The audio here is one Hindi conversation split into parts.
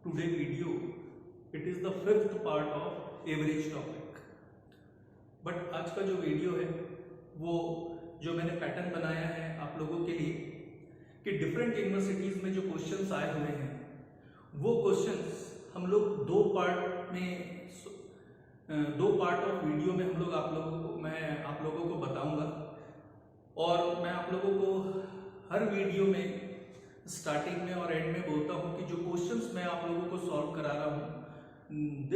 today video, it is the fifth part of average topic. But आज का जो वीडियो है वो जो मैंने पैटर्न बनाया है आप लोगों के लिए कि डिफरेंट यूनिवर्सिटीज़ में जो क्वेश्चंस आए हुए हैं वो क्वेश्चंस हम लोग दो पार्ट ऑफ वीडियो में मैं आप लोगों को बताऊंगा और मैं आप लोगों को हर वीडियो में स्टार्टिंग में और एंड में बोलता हूं कि जो क्वेश्चंस मैं आप लोगों को सॉल्व करा रहा हूं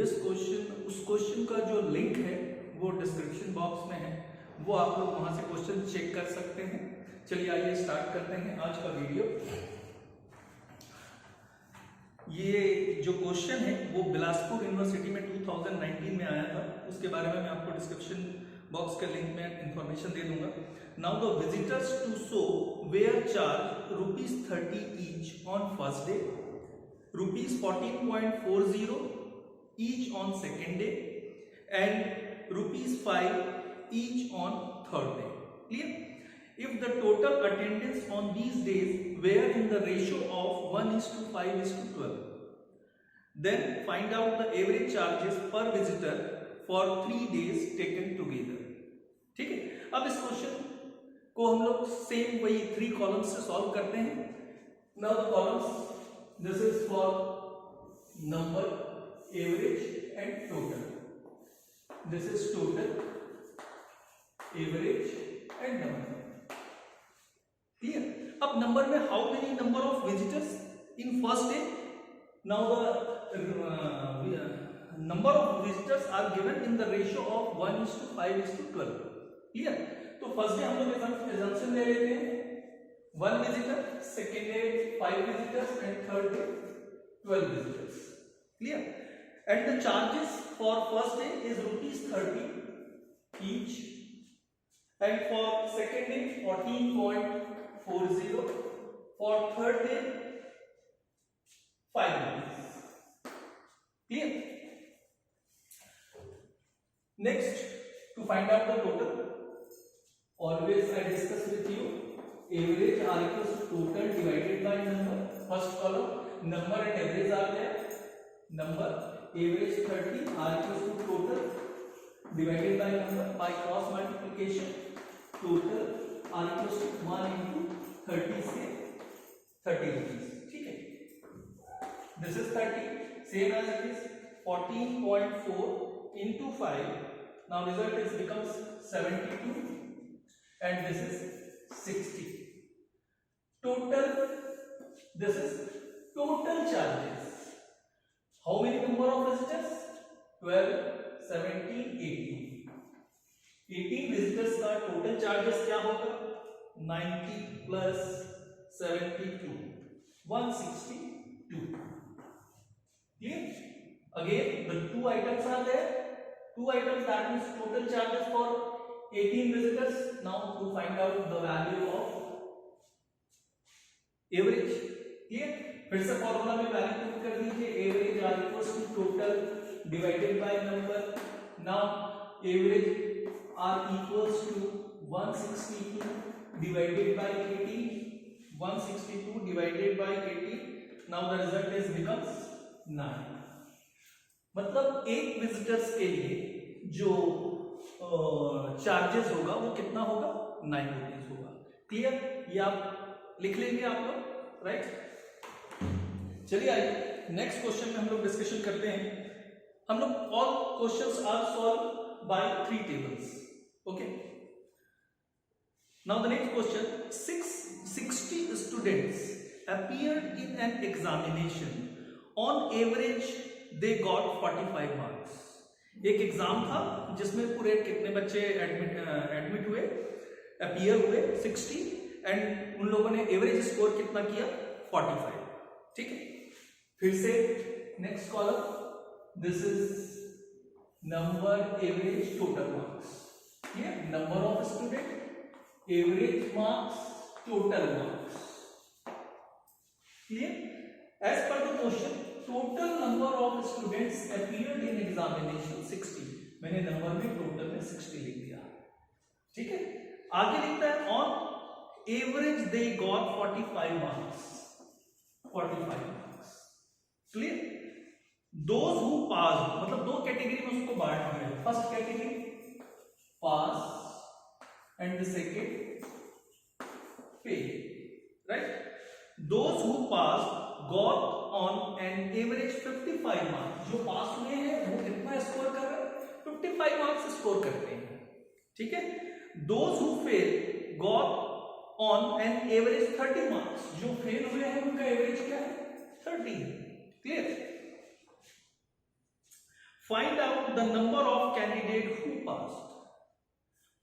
उस क्वेश्चन का जो लिंक है वो डिस्क्रिप्शन बॉक्स में है, वो आप लोग वहां से क्वेश्चन चेक कर सकते हैं। चलिए आइए स्टार्ट करते हैं आज का वीडियो। ये जो क्वेश्चन है वो बिलासपुर यूनिवर्सिटी में 2019 में आया था, उसके बारे में मैं आपको डिस्क्रिप्शन बॉक्स के लिंक में इंफॉर्मेशन दे दूंगा। Now the visitors to show were charge ₹30 each on first day, ₹14.40 each on second day and ₹5 each on third day. Clear? If the total attendance on these days were in the ratio of 1:5:12, then find out the average charges per visitor for 3 days taken together. ठीक है, अब इस क्वेश्चन को हम लोग सेम वही 3 कॉलम्स से सॉल्व करते हैं। Now the columns, this is for number, average and total. This is total, average and number. Clear? अब नंबर में how many number of visitors in first day. Now the number of visitors are given in the ratio of 1:5:12. Clear? तो फर्स्ट डे हम लोग assumption ले लेते हैं 1 visitor, second day 5 visitors and third day 12 visitors. Clear? And the charges for first day is ₹30 each and for second day 14.40, for third day 5 rupees. Clear? Next, to find out the total, always I discuss with you average are equals to total divided by number. First column number and average are there. Number, average 30 are equals to total divided by number. By cross multiplication total are equals to 1 into 30 से 30 rupees. ठीक है, this is 30, same as it is 14.4 into 5. Now result is becomes 72 and this is 60. Total, this is total charges. How many number of visitors? 12, 17, 18. 18 visitors का total charges क्या होगा? 90 plus 72, 162. Clear? Again, the two items are there. Two items, that means total charges for 18 visitors. Now to find out the value of average. Clear? फिर से फॉर्मूला में वैल्यू पुट कर दीजिए, average are equals to total divided by number. Now average are equals to 162 divided by 80, 162 divided by 80. Now the result is becomes 9. मतलब एक विजिटर्स के लिए जो चार्जेस होगा वो कितना होगा? 9 रुपीज होगा. क्लियर? ये आप लिख लेंगे आप लोग, राइट? चलिए आइए नेक्स्ट क्वेश्चन में हम लोग डिस्कशन करते हैं. हम लोग all questions are solve by 3 tables. Okay, now the next question. 60 students appeared in an examination. On average they got 45 marks. एक एग्जाम था जिसमें पूरे कितने बच्चे एडमिट हुए, अपीयर हुए 60 एंड उन लोगों ने एवरेज स्कोर कितना किया? 45. ठीक है, फिर से next column, this is number, average, total marks. Clear? Number of student, average marks, total marks. Clear? As per the question total number of students appeared in examination 60. मैंने नंबर में टोटल में 60 लिख दिया. ठीक है, आगे लिखता है on average they got 45 marks. 45 marks. Clear? Those who पास, मतलब दो कैटेगरी में उसको बांट दिया है। First category pass and the second fail, right. Those who pass got on an average 55 marks, जो पास हुए हैं वो कितना स्कोर कर रहे हैं, 55 मार्क्स स्कोर करते हैं, ठीक है। Those who fail got on an average 30 marks, जो फेल हुए हैं उनका एवरेज क्या है, 30, clear. Find out the number of candidate who passed,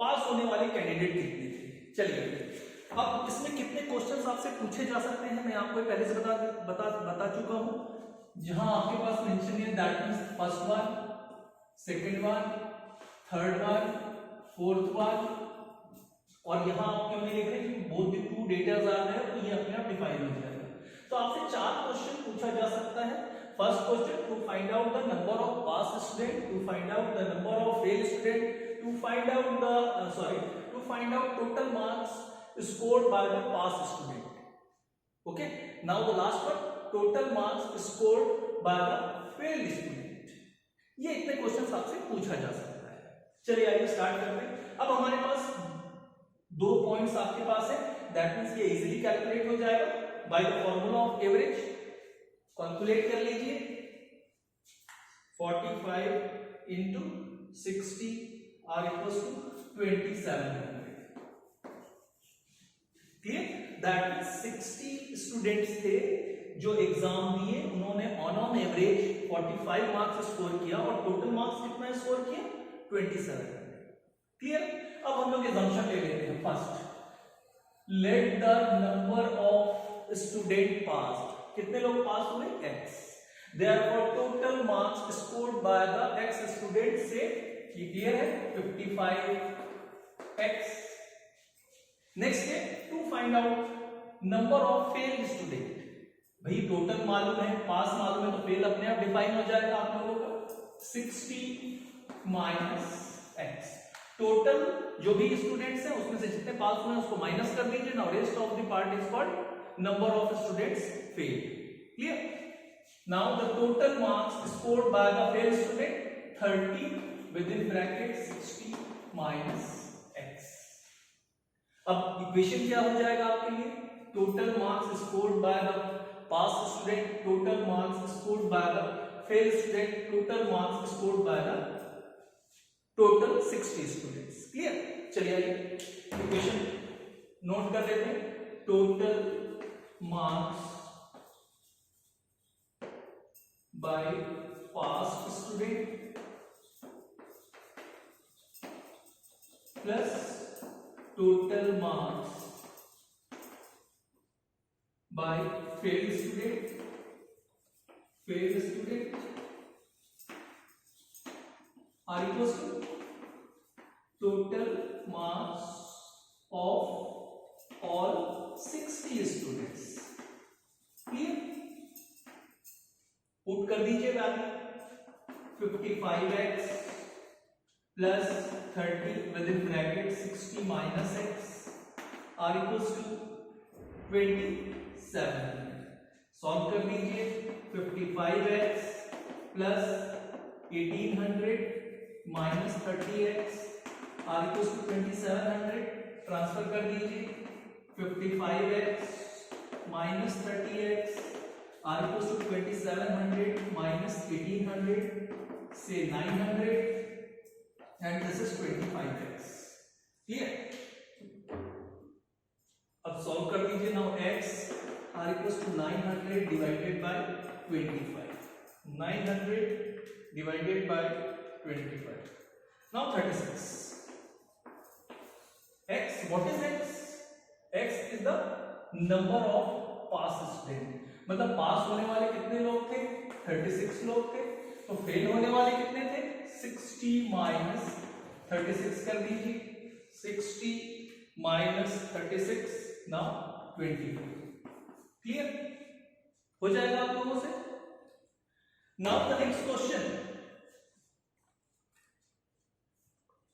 pass होने वाले कैंडिडेट कितने थे। चलिए अब इसमें कितने क्वेश्चंस आपसे पूछे जा सकते हैं मैं आपको पहले से बता चुका हूं। जहां आपके पास मेंशन है that means first one, second one, third one, fourth one, और यहां आप क्यों नहीं लिख रहे हैं, both the two datas are there, तो ये अपने आप डिफाइन हो जाएगा। तो आपसे चार क्वेश्चन पूछा जा सकता है। First question, to find out the number of pass student, to find out the number of fail student, to find out total marks scored by the pass student. Okay, now the last one, total marks scored by the failed student. ये इतने क्वेश्चंस आपसे पूछा जा सकता है। चलिए आइए स्टार्ट करते हैं। अब हमारे पास दो पॉइंट्स आपके पास है, दैट मींस ये इजीली कैलकुलेट हो जाएगा by the formula of average. Calculate कर लीजिए, 45 into 60 are equals to 2700। Clear, that means 60 students थे जो एग्जाम दिए, उन्होंने ऑन एवरेज 45 मार्क्स स्कोर किया और टोटल मार्क्स कितना स्कोर किया, 27। क्लियर। अब हम लोग assumption ले लेते हैं। First, let the number of student pass, कितने लोग पास हुए, x, therefore total marks scored by the x student से, ये क्लियर है, 55x। नेक्स्ट है to find out number of failed student, भाई टोटल मालूम है, पास मालूम है, तो फेल अपने आप डिफाइन हो जाएगा आप लोगों का, 60 माइनस x। टोटल जो भी स्टूडेंट्स हैं उसमें से जितने पास हुए हैं उसको माइनस कर दीजिए। Now rest of the part is called number of students fail. Clear. Now the total marks scored by the fail student 30 with in bracket 60 minus x। अब इक्वेशन क्या हो जाएगा आपके लिए, total marks scored by the pass student, total marks scored by the fail student, total marks scored by the total 60 students. Clear. चलिए आइए इक्वेशन नोट कर लेते हैं। Total marks bye pass student plus total marks by failed student are equals to total marks of all 60 students। Clear. Put कर दीजिए value, 55x plus 30 with in bracket 60 minus x are equals to 27। Solve कर लीजिए, 55x plus 1800 minus 30x are equals to 2700। Transfer कर दीजिए, 55x minus 30x are equals to 2700 minus 1800 से 900 and this is 25x। Clear. अब सॉल्व कर लीजिए। Now x are equals to 900 divided by 25, 900 divided by 25, now 36। x, what is x? x is the number of pass student, मतलब पास होने वाले कितने लोग थे, 36 लोग थे, तो फेल होने वाले कितने थे, 60 माइनस 36 कर दीजिए, 60 माइनस 36 नाउ 24। क्लियर हो जाएगा आप लोगों से। Now the next question,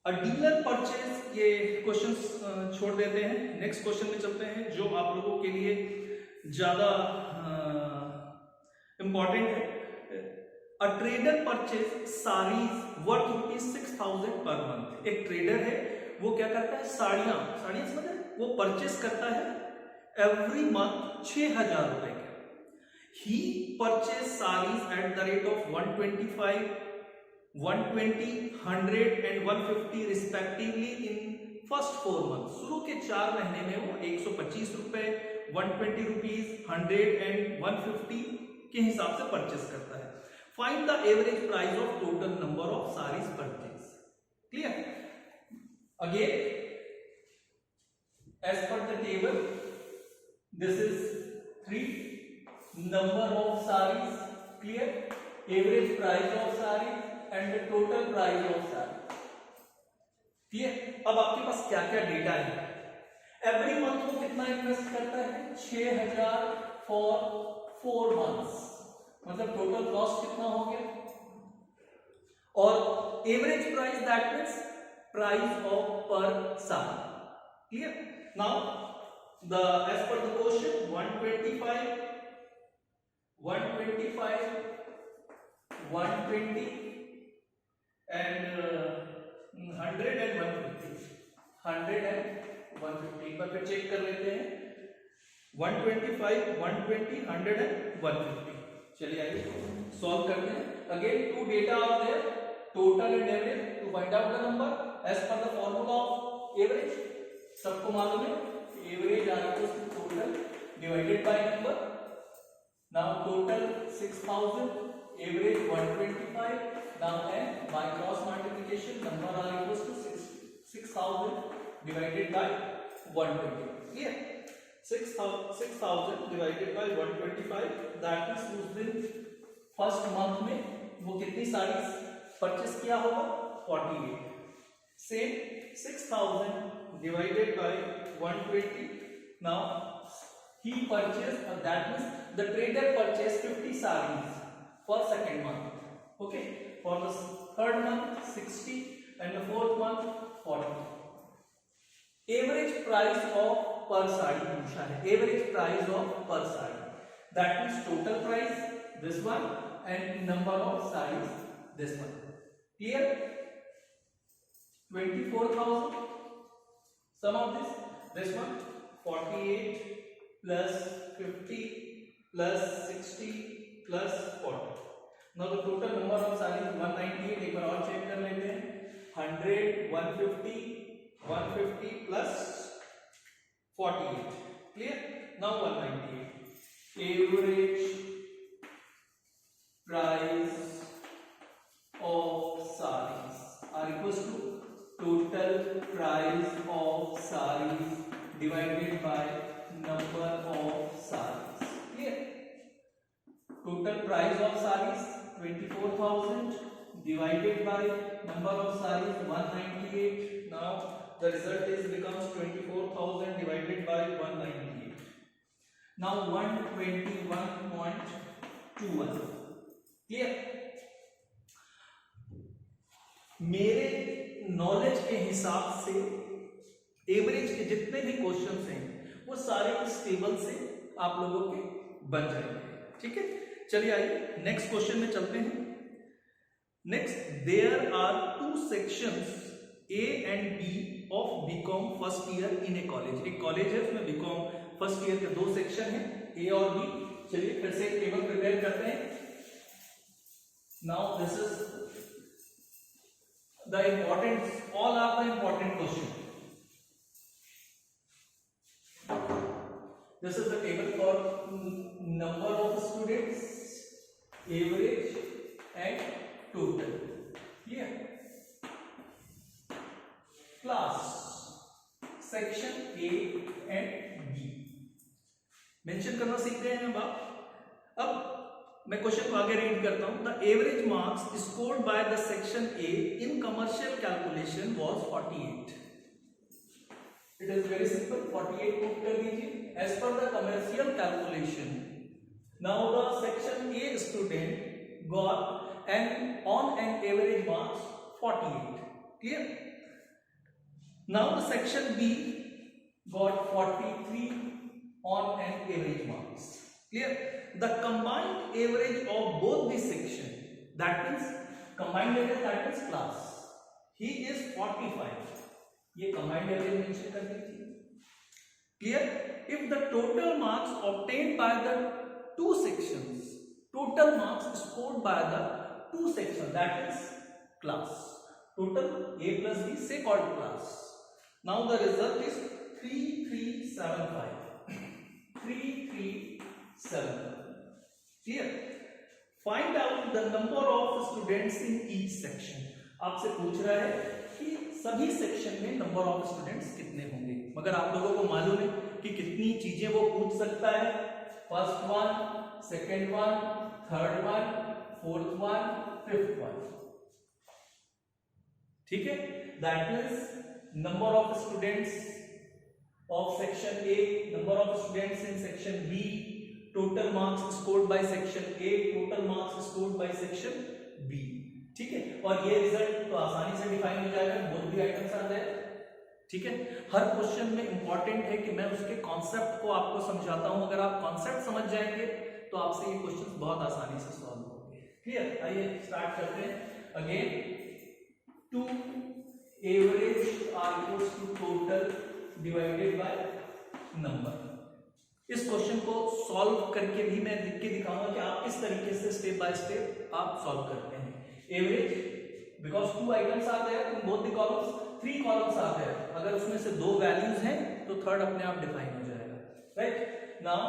a dealer purchase, ये क्वेश्चंस छोड़ देते हैं, नेक्स्ट क्वेश्चन में चलते हैं जो आप लोगों के लिए ज्यादा इंपॉर्टेंट है। A trader purchase saris worth ₹6,000 per month. एक ट्रेडर है, वो क्या करता है, साड़ियां समझ रहे, वो परचेस करता है एवरी मंथ 6,000 रुपए के। He purchase saris at the rate of 125, 120, 100 and 150 respectively in first 4 month. शुरू के 4 महीने में वो 125 रुपए, 120 रुपीज, 100 एंड 150 के हिसाब से परचेस करता है। Find the average price of total number of saris purchase. Clear? Again as per the table, this is 3 number of saris, clear, average price of saris and the total price of saris. Clear? अब आपके पास क्या क्या डेटा है। एवरी मंथ वो कितना इन्वेस्ट करता है, 6,000 फॉर 4 मंथ्स, मतलब टोटल कॉस्ट कितना हो गया। और average price that means price of per sari. Clear? Now the as per the question 125, 125, 120 and 100 and 150, 100 and 150। एक बार फिर चेक कर लेते हैं, 125, 120, 100 एंड 150। चलिए आइए सॉल्व करते हैं। Again 2 data are there, total and average. To find out the number as per the formula of average, सबको मालूम है, average are equals to total divided by number. Now total 6,000, average 125, now and by cross multiplication number are equals to 6,000 divided by 120. Clear? 6,000 divided by 125, that is उस दिन फर्स्ट मंथ में वो कितनी साड़ीज परचेस किया होगा, 48। Same 6,000 divided by 120, now he purchased, that means the trader purchased 50 sarees for second month. Okay, for the third month 60 and the fourth month 40. Average price of per sari पूछा है, average price of per sari, that means total price this one and number of sarees this one. Clear? 24,000, sum of this one 48 plus 50 plus 60 plus 40. Now the total number of sarees 198. एक बार और चेक कर लेते हैं, 100, 150, 150 plus 48. Clear? Now 198. Average price of sarees are equals to total price of sarees divided by number of sarees. Clear? Total price of sarees 24,000 divided by number of sarees 198. Now the result is becomes 24,000 divided by 198. Now 121.21. Clear? मेरे नॉलेज के हिसाब से एवरेज के जितने भी क्वेश्चंस हैं वो सारे इस टेबल से आप लोगों के बन जाएंगे। ठीक है, चलिए आइए नेक्स्ट क्वेश्चन में चलते हैं। Next, there are 2 sections A and B of BCom first year in a college. एक कॉलेज है, उसमें बीकॉम फर्स्ट ईयर के 2 सेक्शन हैं, ए और बी। चलिए फिर से एक टेबल प्रिपेयर करते हैं। Now this is the important, all are the important question. This is the table for number of students, average and total. Clear? Class, section A and B mention करना सीख रहे हैं अब मैं क्वेश्चन को आगे रीड करता हूं। The average marks scored by the section A in commercial calculation was 48। It is very simple, 48 put कर दीजिए as per the commercial calculation. Now the section A student got on an average marks 48. Clear? Now the section B got 43 on an average marks. Clear? The combined average of both the section that means combined average, that means class, he is 45, ये कंबाइंड एवरेज मेंशन कर दी थी। Clear? If the total marks obtained by the two sections, total marks scored by the two section, that is class, total A plus B say called class. Now the result is 3375. 3375. Clear? Find out the number of students in each section. आपसे पूछ रहा है कि सभी सेक्शन में नंबर ऑफ स्टूडेंट्स कितने होंगे, मगर आप लोगों को मालूम है कि कितनी चीजें वो पूछ सकता है, first one, second one, third one, fourth one, fifth one, ठीक है। That means number of students of section A, number of students in section B, total marks scored by section A, total marks scored by section B, ठीक है। और ये रिजल्ट तो आसानी से डिफाइन हो जाएगा, both the items are there, ठीक है। हर क्वेश्चन में इंपॉर्टेंट है कि मैं उसके कॉन्सेप्ट को आपको समझाता हूं, अगर आप कॉन्सेप्ट समझ जाएंगे तो आपसे ये क्वेश्चन बहुत आसानी से सॉल्व होंगे। क्लियर? आइए स्टार्ट करते हैं। Again, to average are equals to total divided by number. इस क्वेश्चन को सॉल्व करके भी मैं लिख के दिखाऊंगा कि आप किस तरीके से स्टेप बाय स्टेप आप सॉल्व करते हैं। Average, because two items are there in both the columns, three columns are there, अगर उसमें से दो वैल्यूज हैं तो थर्ड अपने आप डिफाइन हो जाएगा, right. Now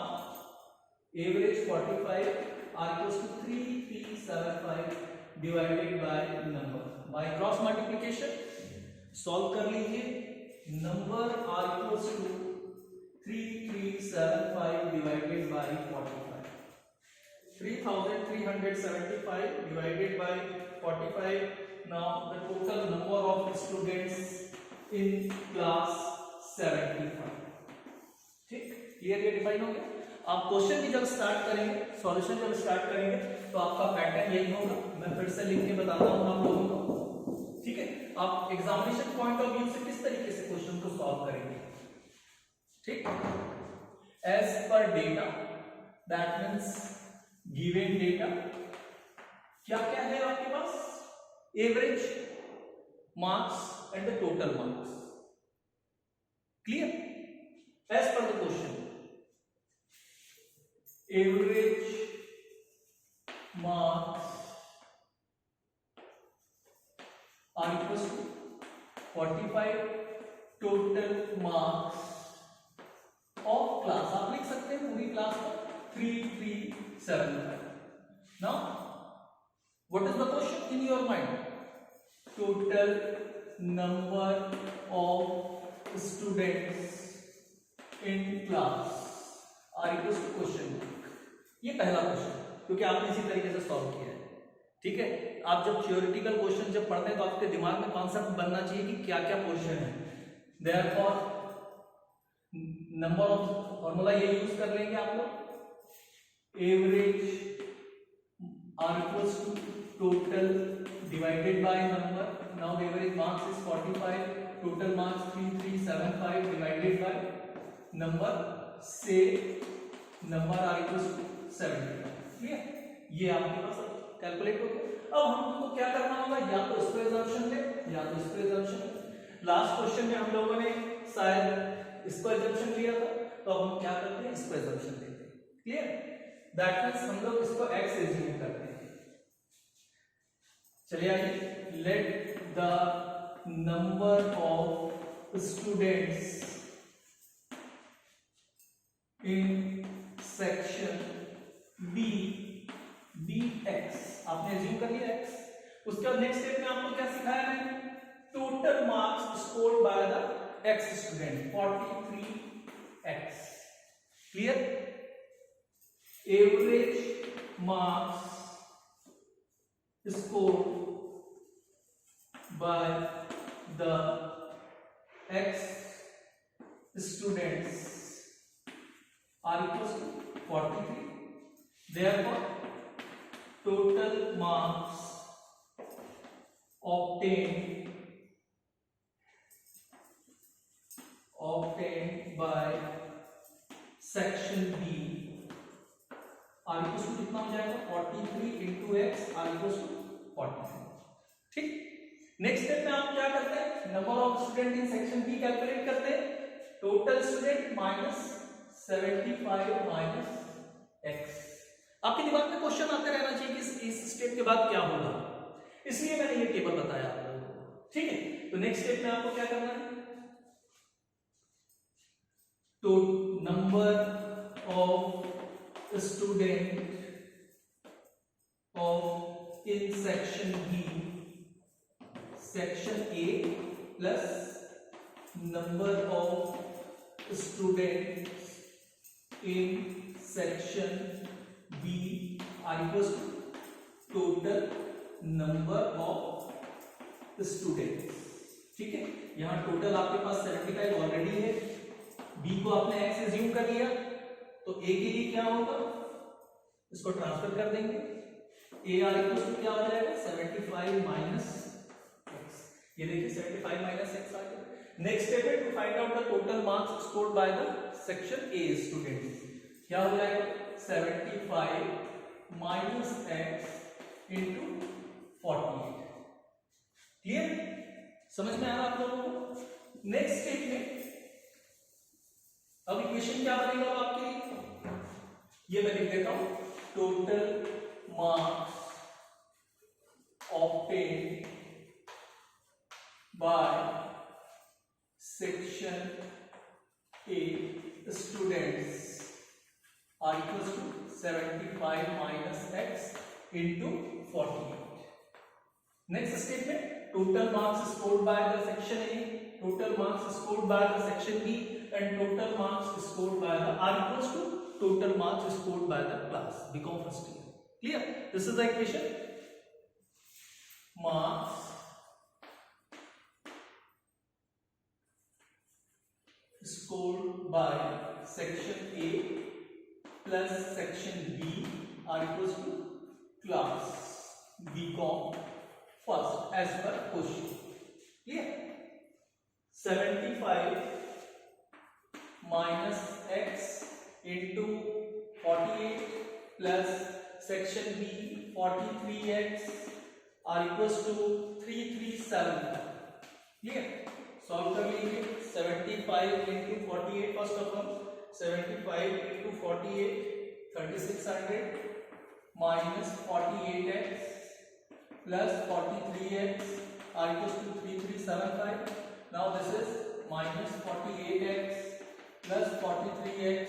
average 45 are equals to 3375 divided by number, by cross multiplication solve कर लीजिए। Number are equals to 3375 divided by 45, 3375 divided by 45। Now the total number of students in class 75, ठीक। क्लियर? ये डिफाइन हो गया। आप क्वेश्चन भी जब स्टार्ट करेंगे, सॉल्यूशन जब स्टार्ट करेंगे तो आपका पैटर्न यही होगा, मैं फिर से लिख के बताता हूं आप लोगों को, ठीक है। आप एग्जामिनेशन पॉइंट ऑफ व्यू से किस तरीके से क्वेश्चन को सॉल्व करेंगे, ठीक। As per data, that means given data, क्या क्या है आपके पास, average marks and the total marks. Clear? As per the question, average marks are equals to 45 total marks of class, आप लिख सकते हैं पूरी क्लास को 3375। now what is the question in your mind? total number of students in class are equals to question mark, ये पहला क्वेश्चन क्योंकि आपने इसी तरीके से सॉल्व किया है, ठीक है। आप जब थ्योरेटिकल क्वेश्चन जब पढ़ते हैं तो आपके दिमाग में कॉन्सेप्ट बनना चाहिए कि क्या क्या क्वेश्चन है। देयरफॉर नंबर ऑफ फॉर्मूला ये यूज कर लेंगे आप लोग, average are equals to total divided by number. Now the average marks is 45, total marks 3375 divided by number, so number are equals to 75। Clear? ये आपके पास कैलकुलेट हो गया। अब हमको क्या करना होगा, या तो इसको एजम्पशन ले या तो इसको एजम्पशन ले। लास्ट क्वेश्चन में हम लोगों ने शायद इसको एजम्पशन लिया था, तो अब हम क्या करते हैं, इसको एजम्पशन लेते हैं। क्लियर? दैट मींस हम लोग इसको x एज्यूम करते हैं। चलिए आइए, let the number of students in section B B X, आपने एज्यूम कर लिया x। उसके बाद नेक्स्ट स्टेप में आपको क्या सिखाया मैंने, total marks scored by the x student 43x। Clear? Average marks scored by the x students are equals to 43. Therefore, total marks obtained by section B are equals to कितना हो जाएगा 43 into x are equals to 43। ठीक, नेक्स्ट स्टेप में आप क्या करते हैं, number of student in section B calculate करते हैं, total student minus 75 minus x. आपके दिमाग में क्वेश्चन आते रहना चाहिए कि इस स्टेप के बाद क्या होगा, इसलिए मैंने ये टेबल बताया आप लोगों को। ठीक है, तो नेक्स्ट स्टेप में आपको क्या करना है, तो number of student of in section B section A plus number of students in section B are equals to total number of students. ठीक है, यहां टोटल आपके पास 75 ऑलरेडी है, बी को आपने एक्स एज्यूम कर लिया, तो ए के लिए क्या होगा, इसको ट्रांसफर कर देंगे, ए आर इक्वल्स टू क्या हो जाएगा 75 माइनस एक्स। ये देखिए 75 माइनस एक्स आ गया। नेक्स्ट स्टेप है to find out the total marks scored by the section A students. क्या हो जाएगा 75 माइनस एक्स इंटू 48। क्लियर, समझ में आ रहा आप लोगों को। नेक्स्ट स्टेप में अब इक्वेशन क्या बनेगा आपके लिए, ये मैं लिख देता हूं, total marks obtained by section A students are equals to 75 minus x into 48। Next step में total marks scored by the section A, total marks scored by the section B, and total marks scored by the are equals to total marks scored by the class BCom first year. Clear? This is the equation. Marks scored by section A plus section B are equals to class BCom first as per question. Clear? 75 minus x into 48 plus section B 43x are equals to 337. Clear? Solve कर लीजिए। 75 into 48 first of all, 75 into 48 3600 minus 48x plus 43x are equals to 3375. Now this is minus 48x plus 43x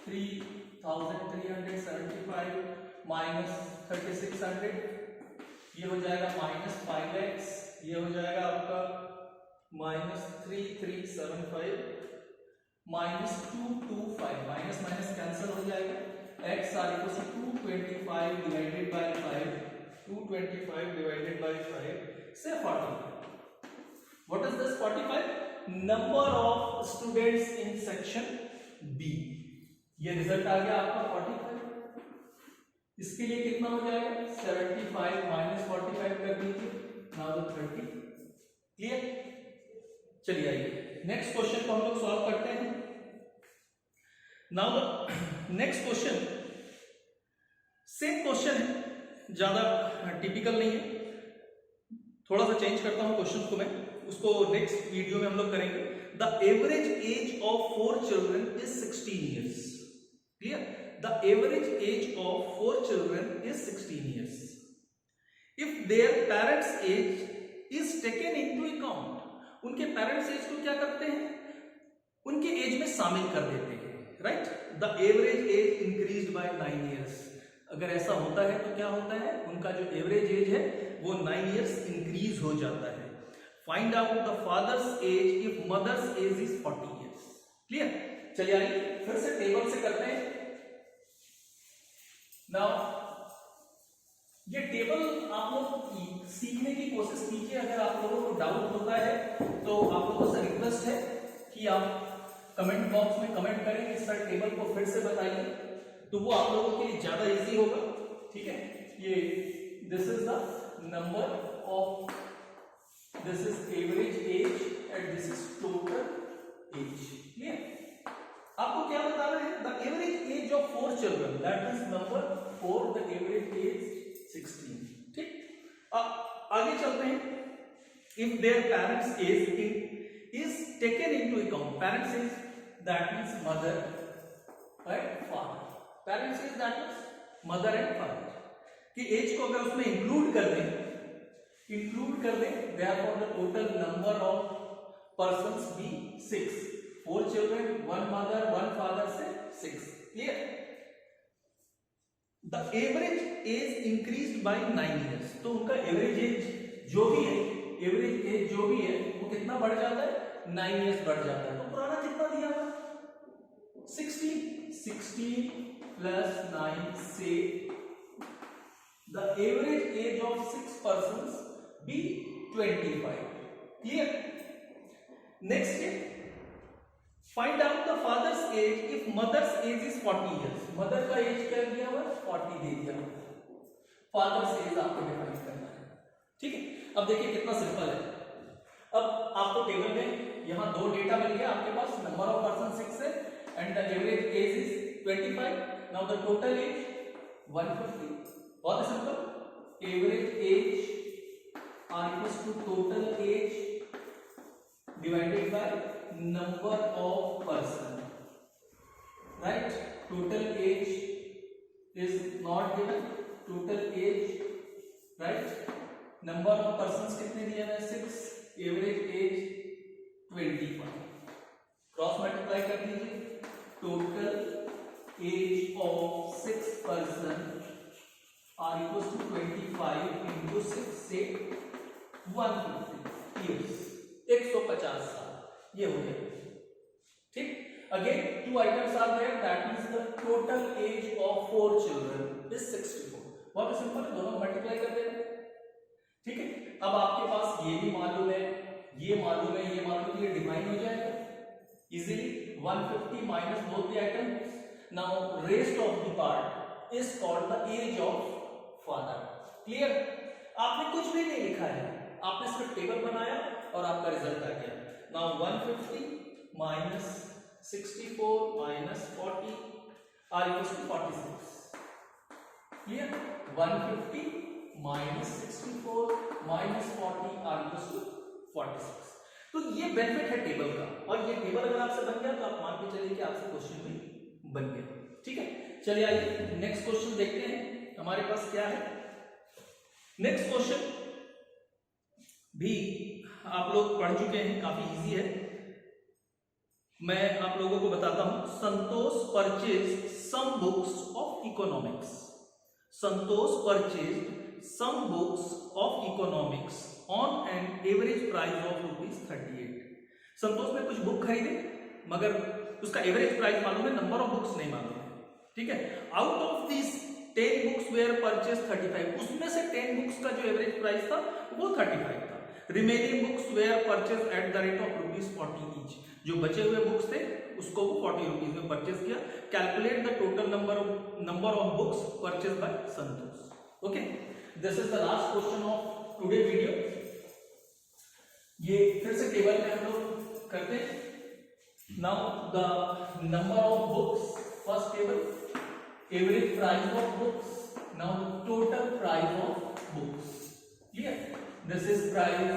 3375 minus 3600, ये हो जाएगा minus 5x, ये हो जाएगा आपका minus 3375 minus 225, minus minus cancel हो जाएगा, x are equals to 225 divided by 5, 225 divided by 5 say 45. What is this 45? Number of students in section B. ये रिजल्ट आ गया आपका 45। इसके लिए कितना हो जाएगा 75 माइनस 45 कर दीजिए, now 30। क्लियर, चलिए आइए नेक्स्ट क्वेश्चन को हम लोग सॉल्व करते हैं। Now next question same question है, ज्यादा टिपिकल नहीं है, थोड़ा सा चेंज करता हूं क्वेश्चन को मैं, उसको नेक्स्ट वीडियो में हम लोग करेंगे। The average age of 4 children is 16 years. Clear, the average age of 4 children is 16 years if their parents age is taken into account. उनके पेरेंट्स एज को क्या करते हैं, उनके एज में शामिल कर देते हैं, right. The average as increased by 9 years. अगर ऐसा होता है तो क्या होता है, उनका जो एवरेज एज है वो 9 ईयर्स इंक्रीज हो जाता है। Find out the father's age if mother's age is 40 years. Clear, चलिए आइए फिर से टेबल से करते हैं। नाउ ये टेबल आप लोग सीखने की कोशिश कीजिए। अगर आप लोगों को डाउट होता है तो आप लोगों से रिक्वेस्ट है कि आप कमेंट बॉक्स में कमेंट करें कि सर टेबल को फिर से बताइए, तो वो आप लोगों के लिए ज्यादा इजी होगा। ठीक है, ये this is the number of, this is average age and this is total age. Clear, आपको आपको क्या बताना है, the average age of 4 children, that is number 4, the average age 16। ठीक, आगे चलते हैं। If their parents age is taken into account, parents is that means mother and father, parents is that means mother and father कि एज को अगर उसमें इंक्लूड कर दें therefore the total number of persons be 6, 4 children, 1 mother, 1 father से 6, clear। the average age increased by 9 years, तो उनका एवरेज एज जो भी है वो कितना बढ़ जाता है, 9 इयर्स बढ़ जाता है। तो पुराना कितना दिया हुआ, 16 plus 9 so the average age of 6 persons be 25, clear. Next है, find out the father's age if mother's age is 40 years, mother का एज क्या दिया हुआ, 40 दे दिया हुआ, फादर्स एज आपको डिफाइन करना है, ठीक है। अब देखिए कितना सिंपल है। अब आपको टेबल में यहां दो डेटा मिल गया आपके पास, नंबर ऑफ पर्सन 6 है and the average age is 25, now the total age 150, बहुत simple, average age are equals to total age divided by number of person, right. Total age is not given, total age, right, number of persons कितने दिए हैं, 6, एवरेज एज 25, क्रॉस मल्टीप्लाई कर दीजिए, total age of 6 person are equals to 25 into 6 से 150 इयर्स, 150 साल, ये हो गया, ठीक। Again 2 items are there, that means the total age of 4 children is 64, बहुत सिंपल, दोनों मल्टीप्लाई कर देना, ठीक है। अब आपके पास ये भी मालूम है, ये मालूम है, ये मालूम है, ये डिफाइन हो जाएगा easily, 150 minus both the items, now rest of the part is called the age of father, clear. आपने कुछ भी नहीं लिखा है, आपने सिर्फ टेबल बनाया और आपका रिजल्ट आ गया। Now 150 minus 64 minus 40 are equals to 46, clear. 150 minus 64 minus 40 are equals to 46। तो ये बेनिफिट है टेबल का, और ये टेबल अगर आपसे बन गया तो आप मान के चलिए कि आपसे क्वेश्चन भी बन गया, ठीक है। चलिए आइए नेक्स्ट क्वेश्चन देखते हैं हमारे पास क्या है। नेक्स्ट क्वेश्चन भी आप लोग पढ़ चुके हैं, काफी इजी है, मैं आप लोगों को बताता हूं। Santosh purchase some books of economics, Santosh purchase some books of economics on an average price of ₹38। संतोष ने कुछ बुक खरीदे मगर उसका एवरेज प्राइस मालूम है, नंबर ऑफ बुक्स नहीं मालूम है, ठीक है। Out of this 10 books were purchase 35, उसमें से 10 बुक्स का जो एवरेज प्राइस था वो 35 था। Remaining books were purchase at the rate of ₹40 each, जो बचे हुए बुक्स थे उसको वो 40 रुपीज में परचेज किया। Calculate the total number of books purchase by Santosh, okay. This is the last question of today video. ये फिर से टेबल में हम लोग करते हैं। Now the number of books, first table, average price of books, now total price of books, clear. This is price,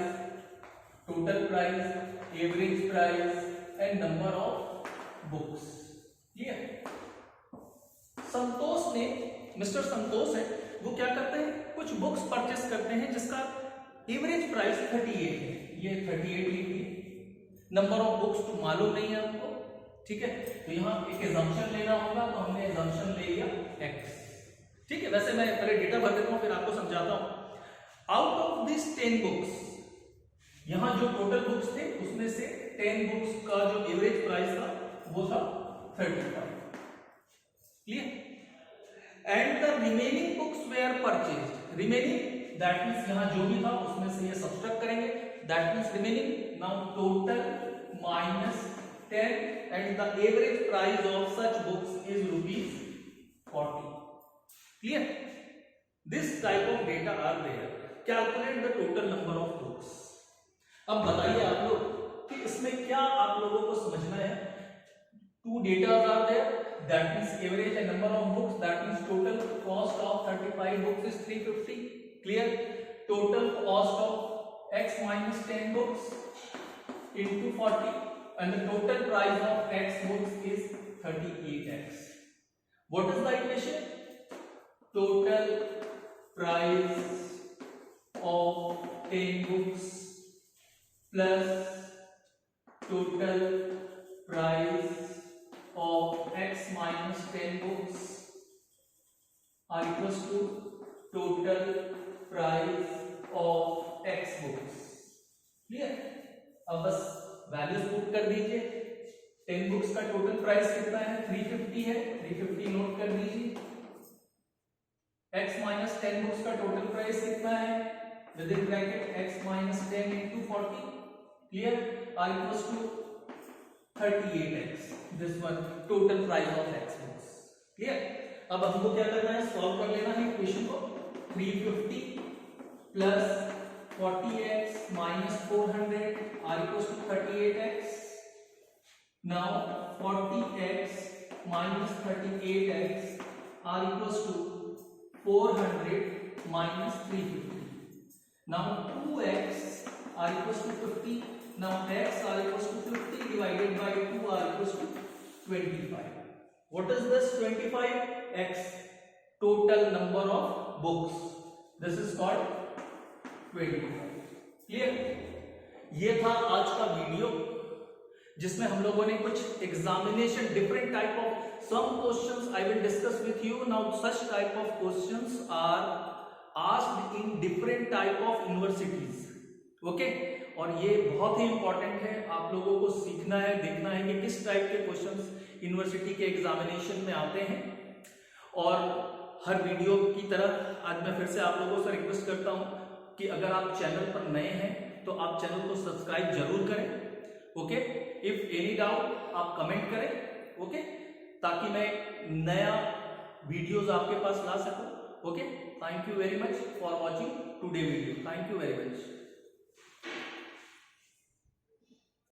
total price, average price and number of books, clear. Santosh ने, मिस्टर संतोष है, वो क्या करते हैं, कुछ बुक्स परचेस करते हैं जिसका एवरेज प्राइस 38 है, ये 38 लिखिए। नंबर ऑफ बुक्स तो मालूम नहीं है आपको, ठीक है, तो यहाँ एक एजम्पशन लेना होगा, तो हमने एजम्पशन ले लिया x, ठीक है। वैसे मैं पहले डेटा भर देता हूँ फिर आपको समझाता हूँ। आउट ऑफ दिस 10 बुक्स, यहाँ जो टोटल बुक्स थे उसमें से 10 बुक्स का जो एवरेज प्राइस था वो था 35, क्लियर। And the remaining books were purchased, remaining that means यहां जो भी था उसमें से ये सब्ट्रैक्ट करेंगे, that means remaining. Now total minus 10 and the average price of such books is ₹40, clear. This type of data are there, calculate the total number of books. अब बताइए आप लोग कि इसमें क्या आप लोगों को समझना है, two data are there, that means average and number of books, that means total cost of 35 books is 350. Clear? Total cost of x minus 10 books into 40, and the total price of x books is 38x. What is the equation? Total price of 10 books plus total price of x minus 10 books are equals to total price of x books. Clear? अब बस वैल्यूज पुट कर दीजिए. 10 बुक्स का टोटल प्राइस कितना है? 350 है. 350 नोट कर दीजिए. x माइनस 10 बुक्स का टोटल प्राइस कितना है? With in bracket x minus 10 into 40. Clear? Are equals to 38x. This one total price of x books. Clear? अब हमको क्या करना है? सॉल्व कर लेना है इक्वेशन को. 350 plus 40x minus 400 are equals to 38x. Now 40x minus 38x are equals to 400 minus 350. Now 2x are equals to 50. Now x are equals to 50 divided by 2 are equals to 25. What is this 25? X, total number of books. This is called 25. Clear? ये था आज का वीडियो जिसमें हम लोगों ने कुछ examination different type of some questions I will discuss with you. Now such type of questions are asked in different type of universities. Okay, और ये बहुत ही इंपॉर्टेंट है. आप लोगों को सीखना है, देखना है कि किस टाइप के क्वेश्चंस यूनिवर्सिटी के एग्जामिनेशन में आते हैं. और हर वीडियो की तरह आज मैं फिर से आप लोगों से रिक्वेस्ट करता हूं कि अगर आप चैनल पर नए हैं तो आप चैनल को सब्सक्राइब जरूर करें. ओके, इफ एनी डाउट आप कमेंट करें. ओके, ताकि मैं नया वीडियोस आपके पास ला सकूं. Okay, thank you very much for watching today video. Thank you very much.